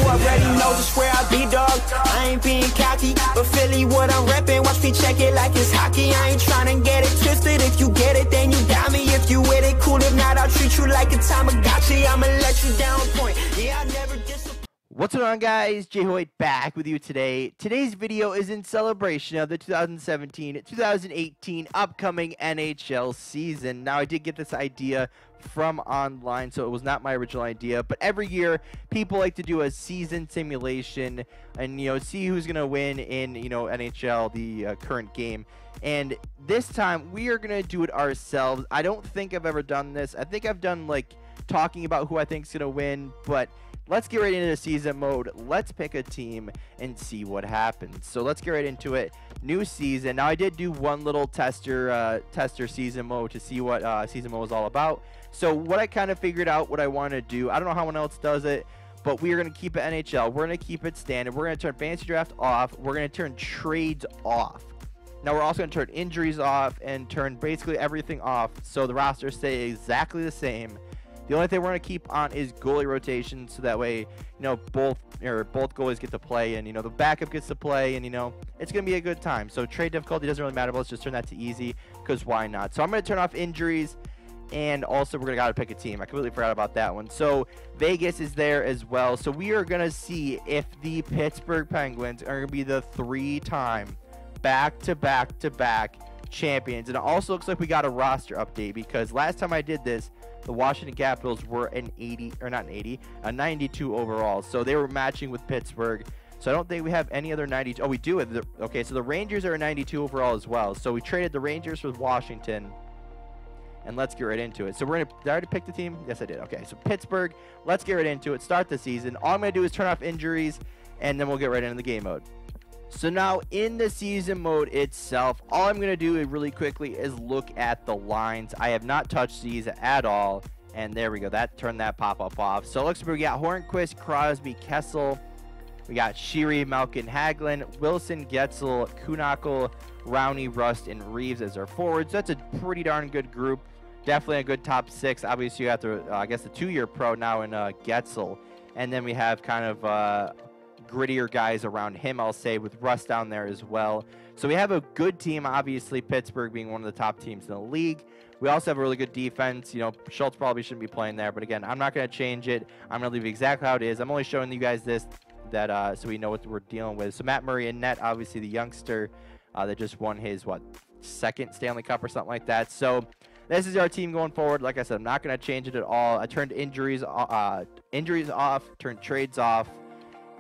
already know just where I be, dog. I ain't being cocky, but Philly what I'm reppin'. Watch me check it like it's hockey. I ain't tryna get it twisted. If you get it, then you got me. If you with it, cool. If not, I'll treat you like a Tamagotchi. I'ma let you down point. Yeah, I never disappoint. What's going on, guys? JHoyt back with you today. Today's video is in celebration of the 2017-2018 upcoming NHL season. Now, I did get this idea from online, so it was not my original idea, but every year people like to do a season simulation and, see who's going to win in, NHL, the current game. And this time we are going to do it ourselves. I don't think I've ever done this. I think I've done like talking about who I think is going to win, but let's get right into the season mode. Let's pick a team and see what happens. So let's get right into it. New season. Now, I did do one little tester season mode to see what season mode was all about. So what I kind of figured out what I want to do. I don't know how anyone else does it, but we are going to keep it NHL. We're going to keep it standard. We're going to turn fantasy draft off. We're going to turn trades off. Now, we're also going to turn injuries off and turn basically everything off so the roster stays exactly the same. The only thing we're going to keep on is goalie rotation, so that way, both goalies get to play, and, the backup gets to play, and, it's going to be a good time. So trade difficulty doesn't really matter, but let's just turn that to easy, because why not? So I'm going to turn off injuries, and also we're going to got to pick a team. I completely forgot about that one. So Vegas is there as well. So we are going to see if the Pittsburgh Penguins are going to be the 3-time back-to-back-to-back champions. And it also looks like we got a roster update, because last time I did this, the Washington Capitals were a 92 overall. So they were matching with Pittsburgh. So I don't think we have any other 92. Oh, we do have okay, so the Rangers are a 92 overall as well. So we traded the Rangers with Washington. And let's get right into it. So we're going to, did I already pick the team? Yes, I did. Okay, so Pittsburgh, let's get right into it. Start the season. All I'm going to do is turn off injuries, and then we'll get right into the game mode. So now in the season mode itself, all I'm going to do really quickly is look at the lines. I have not touched these at all. And there we go. That turned that pop-up off. So it looks like we got Hornquist, Crosby, Kessel. We got Sheary, Malkin, Hagelin, Wilson, Getzel, Kuhnhackl, Rowney, Rust, and Reeves as our forwards. That's a pretty darn good group. Definitely a good top six. Obviously, you have the, I guess, the 2-year pro now in Getzel. And then we have kind of grittier guys around him, I'll say, with Rust down there as well. So we have a good team, obviously, Pittsburgh being one of the top teams in the league. We also have a really good defense. Schultz probably shouldn't be playing there, but again, I'm not going to change it. I'm going to leave it exactly how it is. I'm only showing you guys this so we know what we're dealing with. So Matt Murray in net, obviously the youngster that just won his, second Stanley Cup or something like that. So this is our team going forward. Like I said, I'm not going to change it at all. I turned injuries off, turned trades off,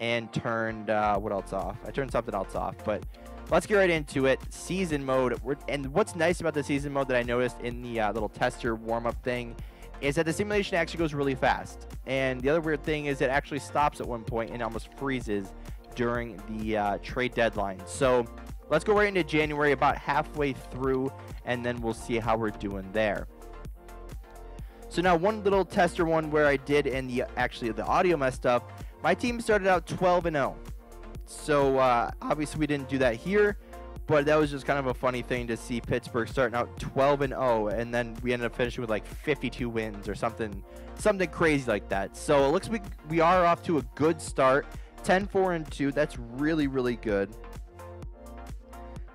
and turned what else off? I turned something else off, but let's get right into it. Season mode. And what's nice about the season mode that I noticed in the little tester warm-up thing is that the simulation actually goes really fast. And the other weird thing is it actually stops at one point and almost freezes during the trade deadline. So let's go right into January, about halfway through, and then we'll see how we're doing there. So now one little tester one where I did, and actually the audio messed up. My team started out 12-0. So obviously we didn't do that here, but that was just kind of a funny thing to see Pittsburgh starting out 12-0, and then we ended up finishing with like 52 wins or something crazy like that. So it looks like we are off to a good start, 10-4-2. That's really, really good.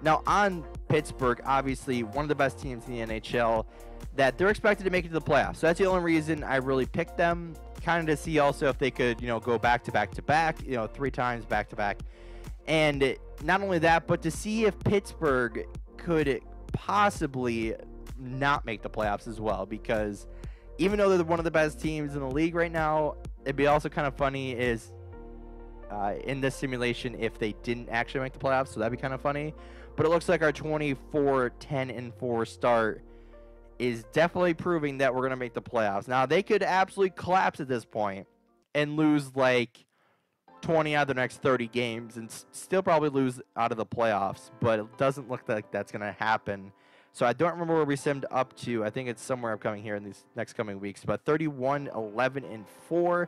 Now on Pittsburgh, obviously one of the best teams in the NHL, that they're expected to make it to the playoffs. So that's the only reason I really picked them, kind of to see also if they could, go back-to-back-to-back, 3 times back-to-back. And not only that, but to see if Pittsburgh could possibly not make the playoffs as well, because even though they're one of the best teams in the league right now, it'd be also kind of funny is in this simulation if they didn't actually make the playoffs, so that'd be kind of funny. But it looks like our 24-10-4 start is definitely proving that we're going to make the playoffs. Now, they could absolutely collapse at this point and lose like 20 out of the next 30 games and still probably lose out of the playoffs, but it doesn't look like that's going to happen. So I don't remember where we simmed up to. I think it's somewhere upcoming here in these next coming weeks, but 31-11-4.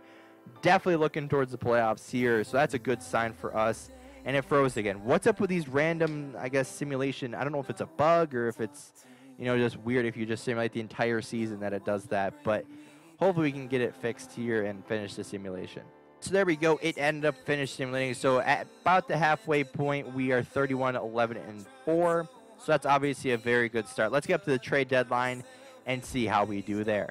Definitely looking towards the playoffs here, so that's a good sign for us. And it froze again. What's up with these random, I guess, simulation? I don't know if it's a bug or if it's, just weird if you just simulate the entire season that it does that. But hopefully we can get it fixed here and finish the simulation. So there we go. It ended up finishing winning. So at about the halfway point, we are 31-11-4. So that's obviously a very good start. Let's get up to the trade deadline and see how we do there.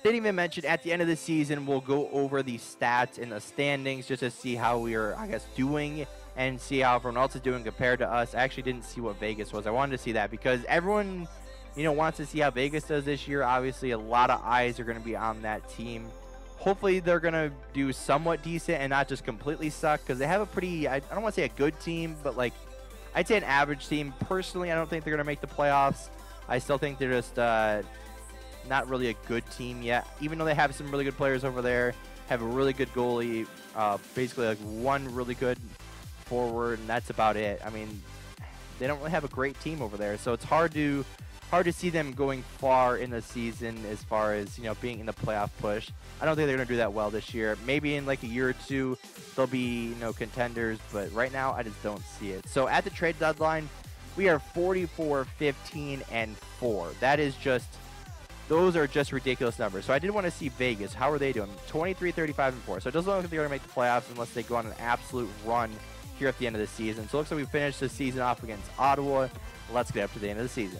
Didn't even mention at the end of the season, we'll go over the stats in the standings just to see how we are, I guess, doing and see how everyone else is doing compared to us. I actually didn't see what Vegas was. I wanted to see that because everyone, wants to see how Vegas does this year. Obviously, a lot of eyes are going to be on that team. Hopefully, they're going to do somewhat decent and not just completely suck because they have a pretty, I don't want to say a good team, but like, I'd say an average team. Personally, I don't think they're going to make the playoffs. I still think they're just not really a good team yet, even though they have some really good players over there, have a really good goalie, basically like one really good forward, and that's about it. I mean, they don't really have a great team over there, so it's hard to see them going far in the season as far as, being in the playoff push. I don't think they're going to do that well this year. Maybe in like a year or two, they'll be, contenders, but right now I just don't see it. So at the trade deadline, we are 44-15-4. That is just, those are just ridiculous numbers. So I did want to see Vegas. How are they doing? 23-35-4. So it doesn't look like they're going to make the playoffs unless they go on an absolute run here at the end of the season. So it looks like we finished the season off against Ottawa. Let's get up to the end of the season.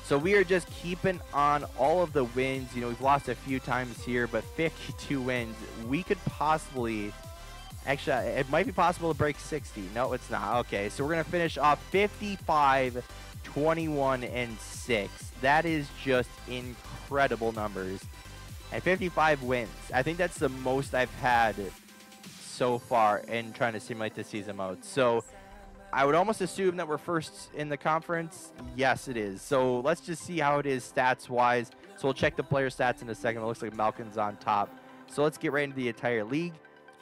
So we are just keeping on all of the wins. We've lost a few times here, but 52 wins. We could possibly, actually, it might be possible to break 60. No, it's not. Okay, so we're going to finish off 55-21-6. That is just incredible numbers. And 55 wins. I think that's the most I've had so far in trying to simulate the season mode. So I would almost assume that we're first in the conference. Yes, it is. So let's just see how it is stats-wise. So we'll check the player stats in a second. It looks like Malkin's on top. So let's get right into the entire league.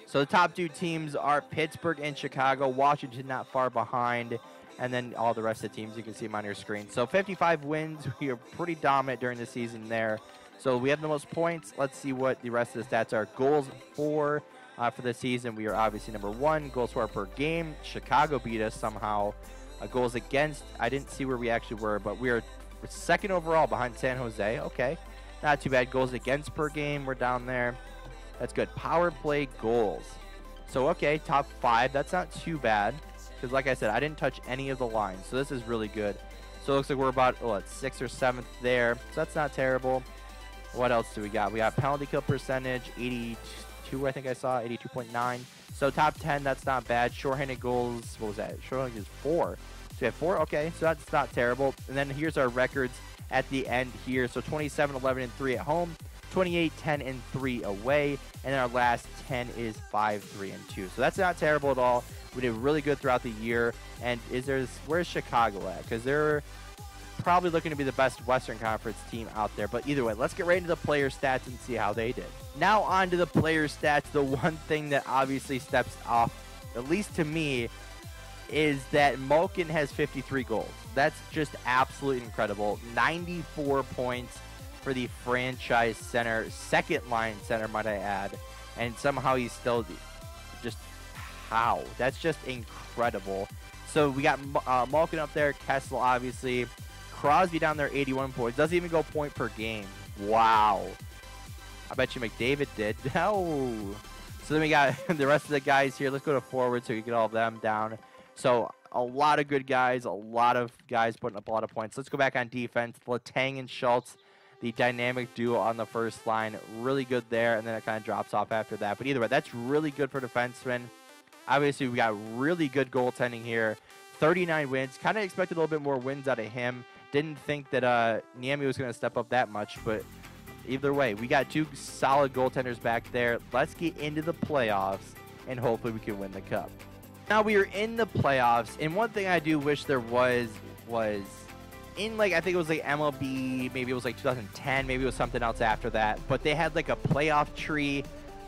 So the top two teams are Pittsburgh and Chicago. Washington not far behind. And then all the rest of the teams you can see them on your screen. So 55 wins. We are pretty dominant during the season there. So we have the most points. Let's see what the rest of the stats are. Goals for the season, we are obviously number 1. Goals for per game. Chicago beat us somehow. Goals against, I didn't see where we actually were, but we are second overall behind San Jose. Okay, not too bad. Goals against per game, we're down there. That's good. Power play goals. So, okay, top 5. That's not too bad because, like I said, I didn't touch any of the lines. So this is really good. So it looks like we're about, 6th or 7th there. So that's not terrible. What else do we got? We got penalty kill percentage, 82. I think I saw 82.9. So top 10, that's not bad. Shorthanded goals, what was that? Shorthanded is 4. So we have 4. Okay, so that's not terrible. And then here's our records at the end here. So 27-11-3 at home, 28-10-3 away, and then our last 10 is 5-3-2. So that's not terrible at all. We did really good throughout the year. And where's Chicago at? Because they're probably looking to be the best Western Conference team out there. But either way, let's get right into the player stats and see how they did. Now on to the player stats. The one thing that obviously steps off, at least to me, is that Malkin has 53 goals. That's just absolutely incredible. 94 points for the franchise center, second line center, might I add. And somehow he's still just, how? That's just incredible. So we got Malkin up there, Kessel obviously. Crosby down there, 81 points. Doesn't even go point per game. Wow. I bet you McDavid did. No. So then we got the rest of the guys here. Let's go to forward so we get all of them down. So a lot of good guys, a lot of guys putting up a lot of points. Let's go back on defense. Letang and Schultz, the dynamic duo on the first line. Really good there, and then it kind of drops off after that. But either way, that's really good for defensemen. Obviously, we got really good goaltending here. 39 wins. Kind of expected a little bit more wins out of him. Didn't think that Niemi was going to step up that much, but either way, we got 2 solid goaltenders back there. Let's get into the playoffs, and hopefully we can win the cup. Now we are in the playoffs, and one thing I do wish there was in, like, I think it was like MLB, maybe it was like 2010, maybe it was something else after that, but they had like a playoff tree.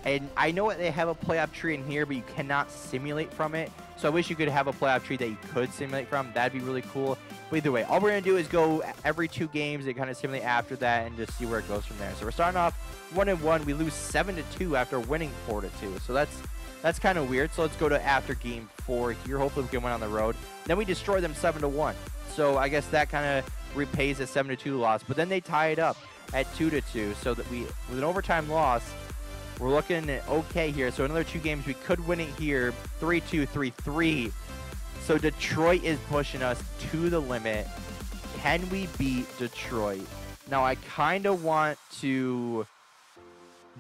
And I know they have a playoff tree in here, but you cannot simulate from it. So I wish you could have a playoff tree that you could simulate from. That'd be really cool. But either way, all we're going to do is go every 2 games and kind of simulate after that and just see where it goes from there. So we're starting off 1-1. We lose 7-2 after winning 4-2. So that's kind of weird. So let's go to after game 4 here. Hopefully we can win on the road. Then we destroy them 7-1. So I guess that kind of repays a 7-2 loss. But then they tie it up at 2-2. So that with an overtime loss, We're looking at okay here. So another 2 games, we could win it here, 3-2, 3-3. So Detroit is pushing us to the limit. Can we beat Detroit? Now, I kind of want to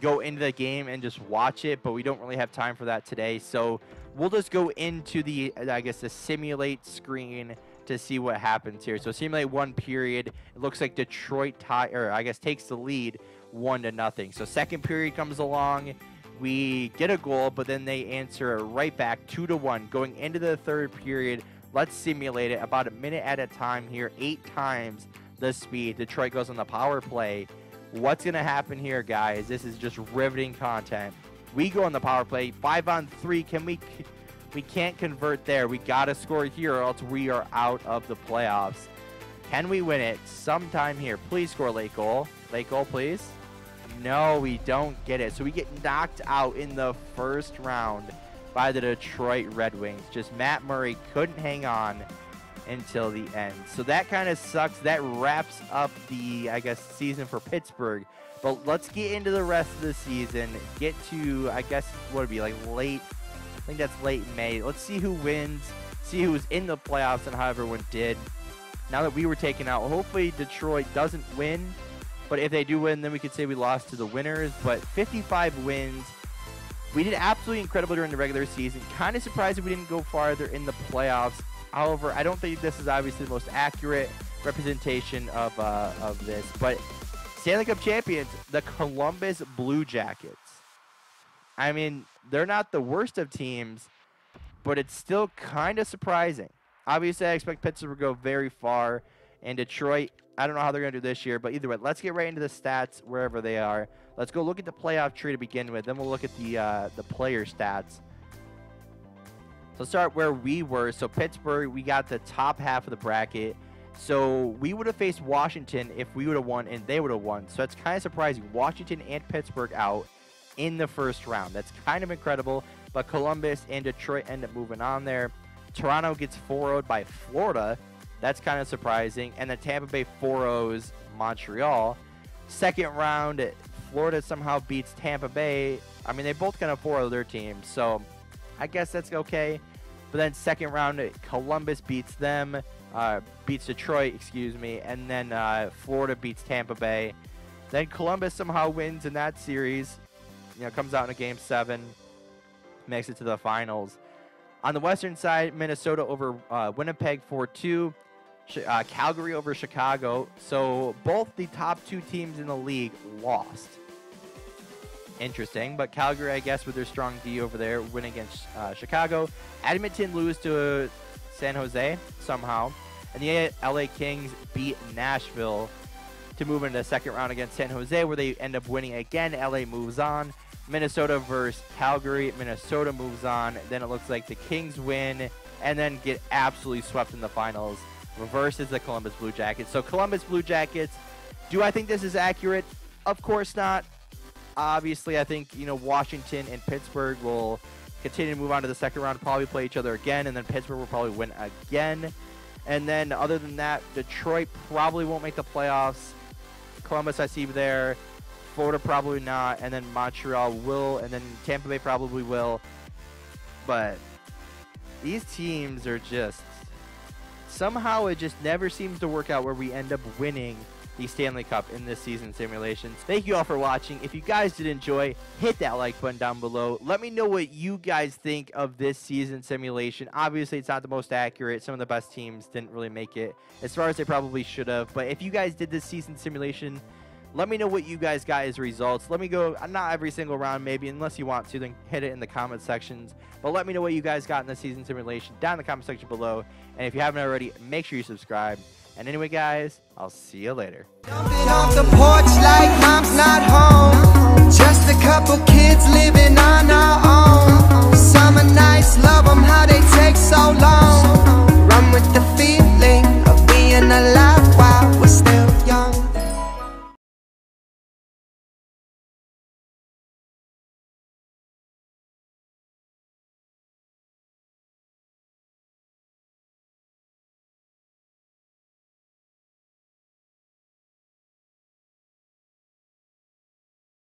go into the game and just watch it, but we don't really have time for that today. So we'll just go into the, I guess, the simulate screen to see what happens here. So simulate 1 period. It looks like Detroit takes the lead 1-0. So second period comes along. We get a goal, but then they answer right back 2-1. Going into the third period, let's simulate it about a minute at a time here. 8 times the speed. Detroit goes on the power play. What's going to happen here, guys? This is just riveting content. We go on the power play. 5-on-3. We can't convert there. We got to score here or else we are out of the playoffs. Can we win it sometime here? Please score late goal. Late goal, please. No, we don't get it. So we get knocked out in the first round by the Detroit Red Wings. Just Matt Murray couldn't hang on until the end. So that kind of sucks. That wraps up the, I guess, season for Pittsburgh. But let's get into the rest of the season. Get to, I guess, what would it be, like late, I think that's late May. Let's see who wins, see who's in the playoffs and how everyone did. Now that we were taken out, hopefully Detroit doesn't win. But if they do win, then we could say we lost to the winners. But 55 wins. We did absolutely incredible during the regular season. Kind of surprised that we didn't go farther in the playoffs. However, I don't think this is obviously the most accurate representation of this. But Stanley Cup champions, the Columbus Blue Jackets. I mean, they're not the worst of teams, but it's still kind of surprising. Obviously, I expect Pittsburgh to go very far. And Detroit, I don't know how they're going to do this year, but either way, let's get right into the stats wherever they are. Let's go look at the playoff tree to begin with. Then we'll look at the player stats. So start where we were. So Pittsburgh, we got the top half of the bracket. So we would have faced Washington if we would have won and they would have won. So that's kind of surprising. Washington and Pittsburgh out in the first round. That's kind of incredible. But Columbus and Detroit end up moving on there. Toronto gets 4-0'd by Florida. That's kind of surprising. And then Tampa Bay 4-0's Montreal. Second round, Florida somehow beats Tampa Bay. I mean, they both kind of 4-0 their teams. So I guess that's okay. But then second round, Columbus beats them. Beats Detroit, excuse me. And then Florida beats Tampa Bay. Then Columbus somehow wins in that series. You know, comes out in a game 7. Makes it to the finals. On the western side, Minnesota over Winnipeg 4-2. Calgary over Chicago. So both the top 2 teams in the league lost. Interesting. But Calgary, I guess, with their strong D over there, win against Chicago. Edmonton lose to San Jose somehow. And the LA Kings beat Nashville to move into the second round against San Jose, where they end up winning again. LA moves on. Minnesota versus Calgary. Minnesota moves on. Then it looks like the Kings win and then get absolutely swept in the finals versus the Columbus Blue Jackets. So Columbus Blue Jackets, do I think this is accurate? Of course not. Obviously, I think, you know, Washington and Pittsburgh will continue to move on to the second round, probably play each other again, and then Pittsburgh will probably win again. And then other than that, Detroit probably won't make the playoffs. Columbus, I see there. Florida probably not, and then Montreal will, and then Tampa Bay probably will. But these teams are just, somehow it just never seems to work out where we end up winning the Stanley Cup in this season simulations. Thank you all for watching. If you guys did enjoy, hit that like button down below. Let me know what you guys think of this season simulation. Obviously, it's not the most accurate. Some of the best teams didn't really make it as far as they probably should have. But if you guys did this season simulation, let me know what you guys got as results. Let me go, not every single round maybe, unless you want to, then hit it in the comment sections. But let me know what you guys got in the season simulation down in the comment section below. And if you haven't already, make sure you subscribe. And anyway, guys, I'll see you later. Jumping off the porch like mom's not home. Just a couple kids living on our